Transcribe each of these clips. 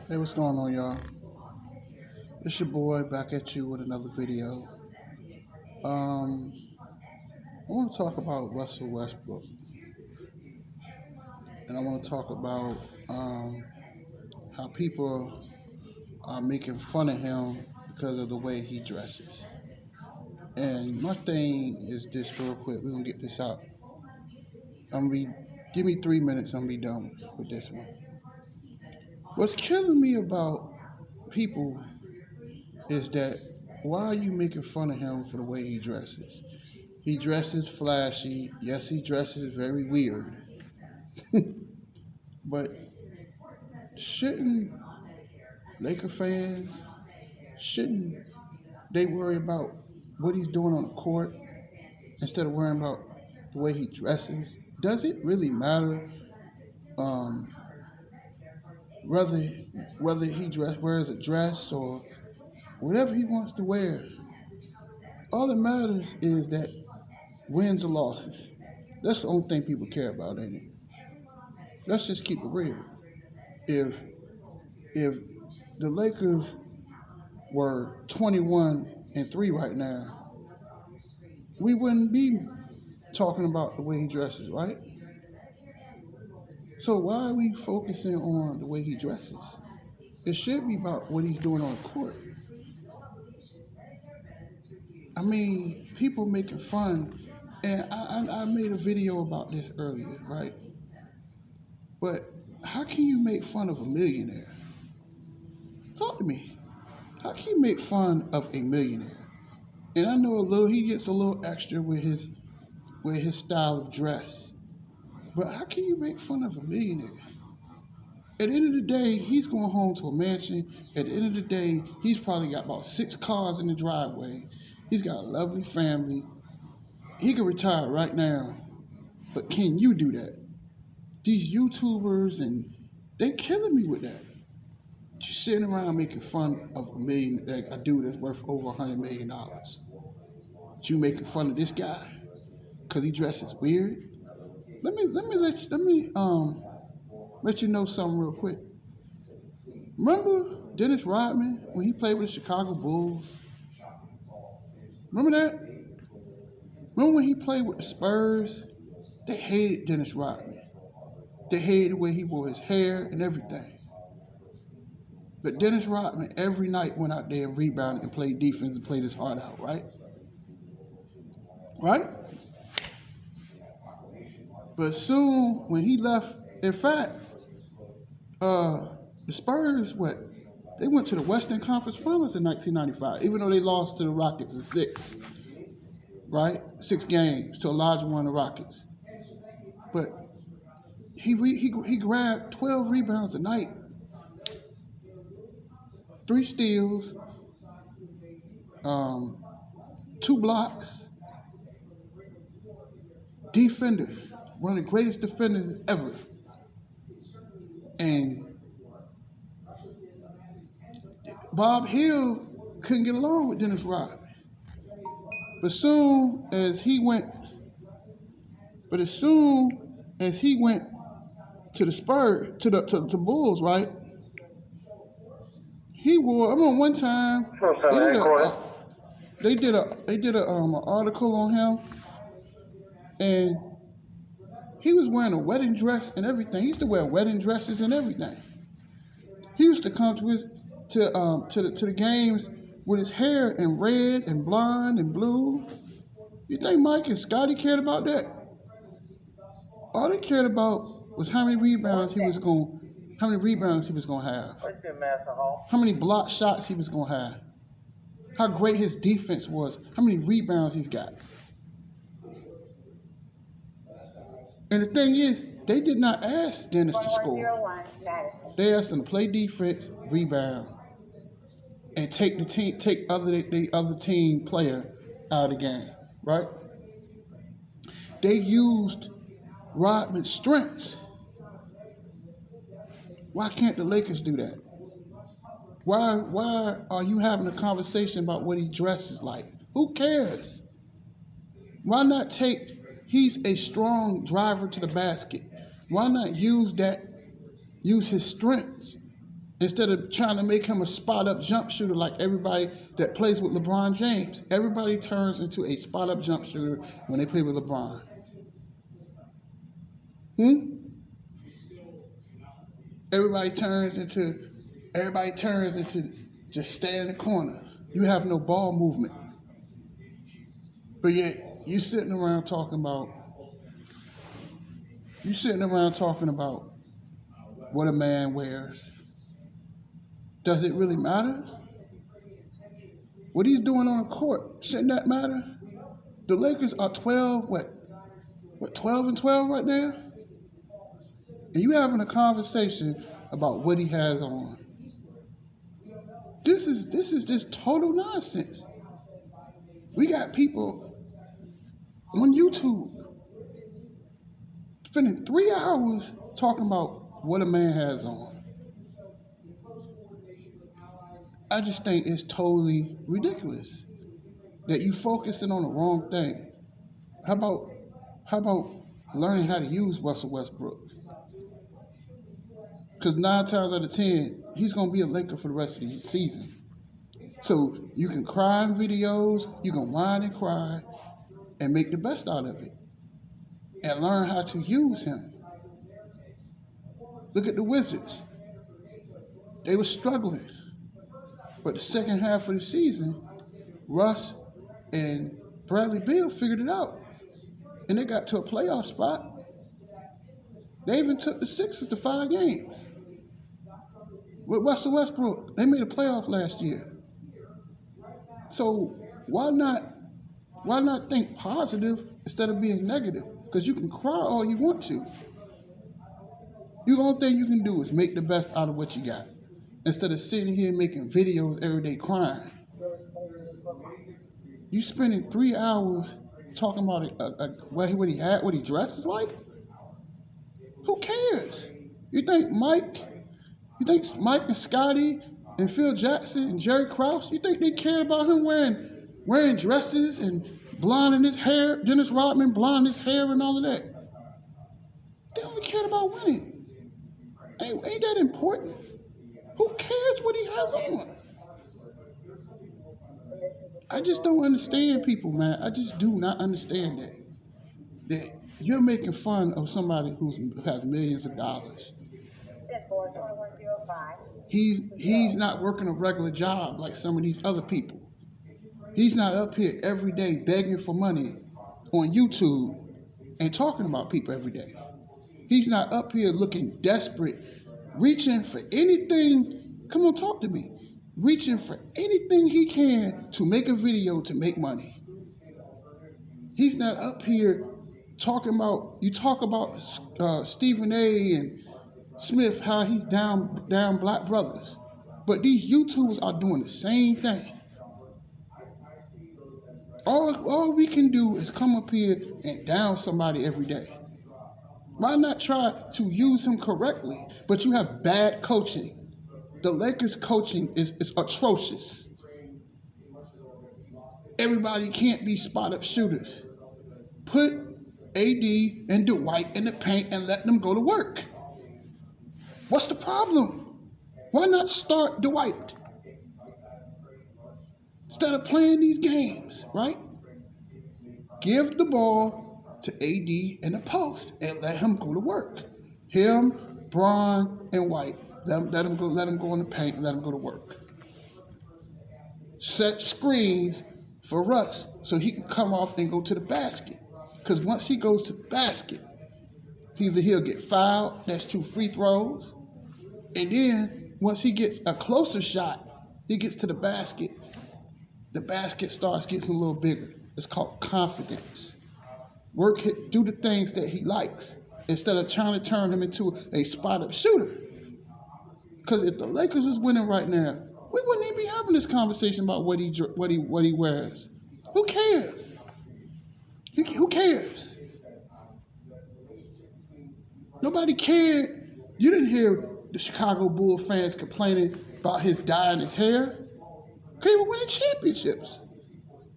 Hey, what's going on, y'all? It's your boy back at you with another video. Um, I want to talk about Russell Westbrook, and I want to talk about how people are making fun of him because of the way he dresses. And my thing is this, real quick. We're gonna get this out. Give me 3 minutes. I'm gonna be done with this one. What's killing me about people is that why are you making fun of him for the way he dresses? He dresses flashy. Yes, he dresses very weird. But shouldn't Laker fans, shouldn't they worry about what he's doing on the court instead of worrying about the way he dresses? Does it really matter um, whether wears a dress or whatever he wants to wear? All that matters is that wins or losses. That's the only thing people care about, ain't it? Let's just keep it real. If the Lakers were 21-3 right now, we wouldn't be talking about the way he dresses, right? So why are we focusing on the way he dresses? It should be about what he's doing on the court. I mean, people making fun, and I made a video about this earlier, right? But how can you make fun of a millionaire? Talk to me. How can you make fun of a millionaire? And I know he gets a little extra with his style of dress. But how can you make fun of a millionaire? At the end of the day, he's going home to a mansion. At the end of the day, he's probably got about 6 cars in the driveway. He's got a lovely family. He could retire right now. But can you do that? These YouTubers, and they killing me with that. You sitting around making fun of a dude that's worth over $100 million. You making fun of this guy because he dresses weird? Let me let you know something real quick. Remember Dennis Rodman when he played with the Chicago Bulls? Remember that? Remember when he played with the Spurs? They hated Dennis Rodman. They hated the way he wore his hair and everything. But Dennis Rodman every night went out there and rebounded and played defense and played his heart out, right? Right? But soon when he left, in fact, the Spurs, they went to the Western Conference Finals in 1995, even though they lost to the Rockets in 6, right? 6 games to a larger one of the Rockets. But he grabbed 12 rebounds a night, 3 steals, 2 blocks. Defender, one of the greatest defenders ever. And Bob Hill couldn't get along with Dennis Rodman. But as soon as he went to the Spurs, to the Bulls, right? He wore. I remember one time they did a article on him, and he was wearing a wedding dress and everything. He used to wear wedding dresses and everything. He used to come to the games with his hair in red and blonde and blue. You think Mike and Scotty cared about that? All they cared about was how many rebounds he was gonna have, how many block shots he was gonna have, how great his defense was, how many rebounds he's got. And the thing is, they did not ask Dennis to score. They asked him to play defense, rebound, and take the other team player out of the game, right? They used Rodman's strengths. Why can't the Lakers do that? Why are you having a conversation about what he dresses like? Who cares? Why not he's a strong driver to the basket. Why not use his strengths Instead of trying to make him a spot-up jump shooter like everybody that plays with LeBron James. Everybody turns into a spot-up jump shooter when they play with LeBron. Hmm? Everybody turns into just stay in the corner. You have no ball movement. But yet you sitting around talking about what a man wears. Does it really matter? What he's doing on the court, shouldn't that matter? The Lakers are 12 and 12 right now? And you having a conversation about what he has on. This is just total nonsense. We got people on YouTube spending 3 hours talking about what a man has on. I just think it's totally ridiculous that you focusing on the wrong thing. How about learning how to use Russell Westbrook? Because 9 times out of 10, he's gonna be a Laker for the rest of the season. So you can cry in videos, you can whine and cry, and make the best out of it, and learn how to use him. Look at the Wizards; they were struggling, but the second half of the season, Russ and Bradley Beal figured it out, and they got to a playoff spot. They even took the Sixers to 5 games. With Russell Westbrook, they made a playoff last year. So why not think positive instead of being negative? Because you can cry all you want to. The only thing you can do is make the best out of what you got, instead of sitting here making videos every day crying. You spending 3 hours talking about what he dresses like? Who cares? You think Mike and Scotty and Phil Jackson and Jerry Krause, you think they care about him wearing dresses and blonding his hair, Dennis Rodman blonding his hair and all of that? They only care about winning. Ain't that important? Who cares what he has on? I just don't understand people, man. I just do not understand that you're making fun of somebody who has millions of dollars. He's not working a regular job like some of these other people. He's not up here every day begging for money on YouTube and talking about people every day. He's not up here looking desperate, reaching for anything. Come on, talk to me. Reaching for anything he can to make a video to make money. He's not up here talking about, you talk about Stephen A. and Smith, how he's down black brothers. But these YouTubers are doing the same thing. All we can do is come up here and down somebody every day. Why not try to use him correctly? But you have bad coaching. The Lakers coaching is atrocious. Everybody can't be spot-up shooters. Put AD and Dwight in the paint and let them go to work. What's the problem? Why not start Dwight? Instead of playing these games, right? Give the ball to AD in the post and let him go to work. Him, Braun, and White. Let him go in the paint and let him go to work. Set screens for Russ so he can come off and go to the basket. Because once he goes to the basket, either he'll get fouled, that's 2 free throws, and then once he gets a closer shot, he gets to the basket starts getting a little bigger. It's called confidence. Do the things that he likes instead of trying to turn him into a spot-up shooter. Because if the Lakers was winning right now, we wouldn't even be having this conversation about what he wears. Who cares? Who cares? Nobody cared. You didn't hear the Chicago Bulls fans complaining about his dyeing his hair. Because he was winning championships.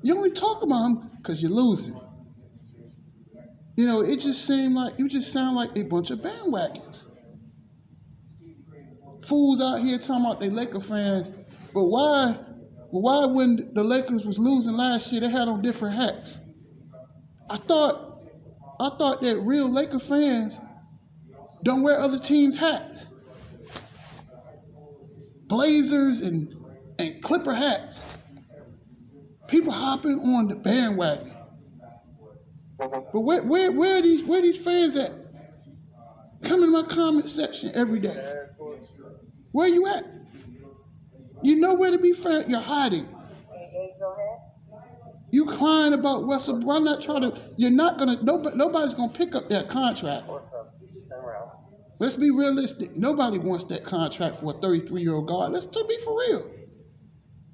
You only talk about him because you're losing. You know, it just seemed like you just sound like a bunch of bandwagons. Fools out here talking about they Laker fans, but why? Why when the Lakers was losing last year, they had on different hats? I thought I thought that real Laker fans don't wear other teams' hats. Blazers and Clipper hats. People hopping on the bandwagon. But where are these fans at? Come in my comment section every day. Where you at? You know where to be fair. You're hiding. You crying about Russell. I'm not trying to. You're not gonna. Nobody's gonna pick up that contract. Let's be realistic. Nobody wants that contract for a 33-year-old guard. Let's be for real.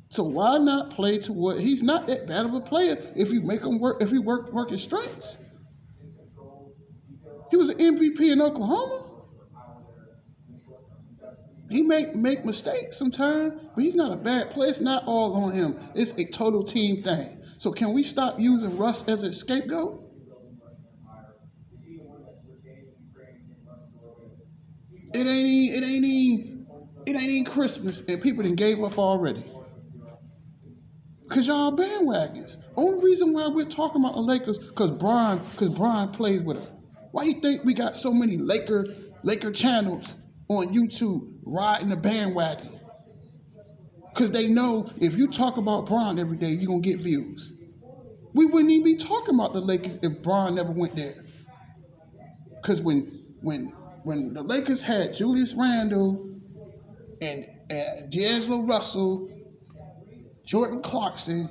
So why not play to what he's not that bad of a player if you make him work. If he work his strengths. He was an MVP in Oklahoma. He make mistakes sometimes, but he's not a bad player. It's not all on him. It's a total team thing. So can we stop using Russ as a scapegoat? It ain't Christmas and people done gave up already. Cause y'all bandwagons. Only reason why we're talking about the Lakers, cause Brian plays with them. Why you think we got so many Laker channels on YouTube riding the bandwagon? Because they know if you talk about Bron every day, you're going to get views. We wouldn't even be talking about the Lakers if Bron never went there. Because when the Lakers had Julius Randle and D'Angelo Russell, Jordan Clarkson,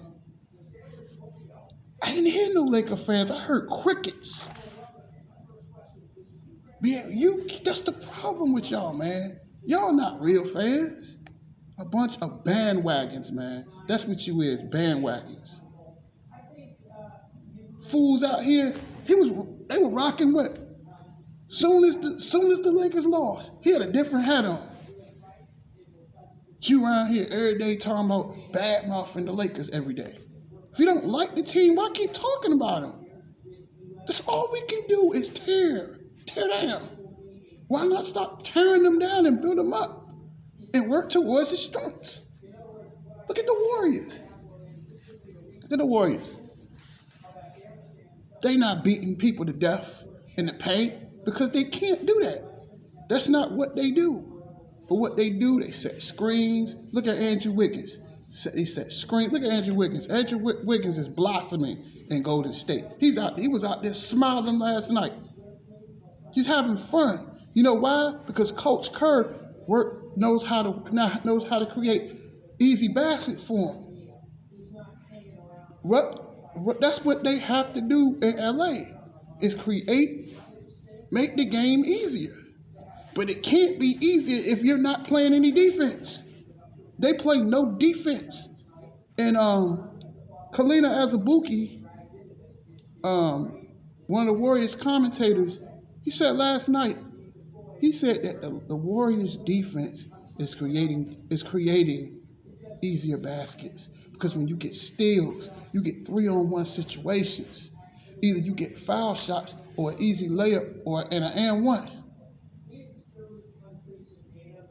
I didn't hear no Laker fans. I heard crickets. Yeah, that's the problem with y'all, man. Y'all not real fans. A bunch of bandwagons, man. That's what you is, bandwagons. Fools out here, they were rocking what? Soon as the Lakers lost, he had a different hat on. You around here every day talking about bad mouthing the Lakers every day. If you don't like the team, why keep talking about them? That's all we can do is tear down. Why not stop tearing them down and build them up? And work towards his strengths. Look at the Warriors. Look at the Warriors. They not beating people to death in the paint because they can't do that. That's not what they do. But what they do, they set screens. Look at Andrew Wiggins. They set screens. Look at Andrew Wiggins. Andrew Wiggins is blossoming in Golden State. He was out there smiling last night. He's having fun. You know why? Because Coach Kerr knows how to create easy baskets for him. That's what they have to do in LA is make the game easier. But it can't be easier if you're not playing any defense. They play no defense. And Kalina Azubuike, one of the Warriors commentators, he said last night, he said that the Warriors defense is creating easier baskets. Because when you get steals, you get 3-on-1 situations. Either you get foul shots or an easy layup or an and one.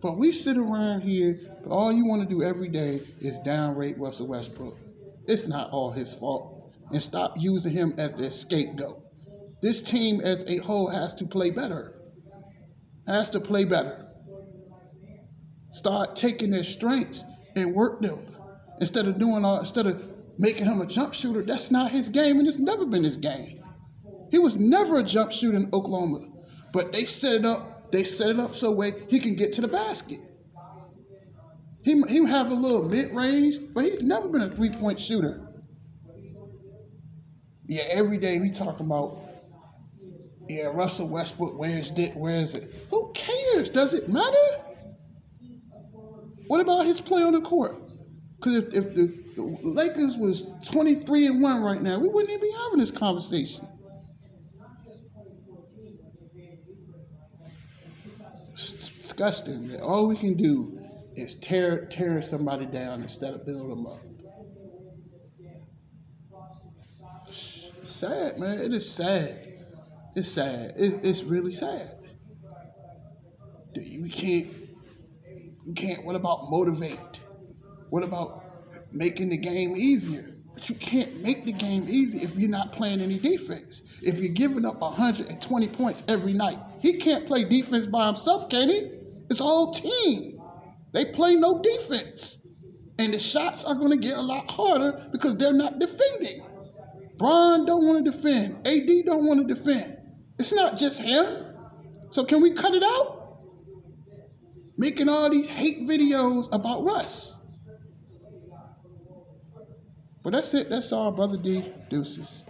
But we sit around here, but all you want to do every day is downrate Russell Westbrook. It's not all his fault. And stop using him as their scapegoat. This team as a whole has to play better. Start taking their strengths and work them. Instead of making him a jump shooter, that's not his game, and it's never been his game. He was never a jump shooter in Oklahoma. But they set it up so way he can get to the basket. He have a little mid-range, but he's never been a three-point shooter. Yeah, every day we talk about, Russell Westbrook, where is it? Who cares? Does it matter? What about his play on the court? Because if the Lakers was 23-1 right now, we wouldn't even be having this conversation. It's disgusting, man. All we can do is tear somebody down instead of building them up. It's sad, man. It is sad. It's sad. It's really sad. We can't You can't. What about motivate? What about making the game easier? But you can't make the game easy if you're not playing any defense. If you're giving up 120 points every night, he can't play defense by himself, can he? It's a whole team. They play no defense. And the shots are going to get a lot harder because they're not defending. Bron don't want to defend. AD don't want to defend. It's not just him. So can we cut it out? Making all these hate videos about Russ. But that's it. That's all, Brother D. Deuces.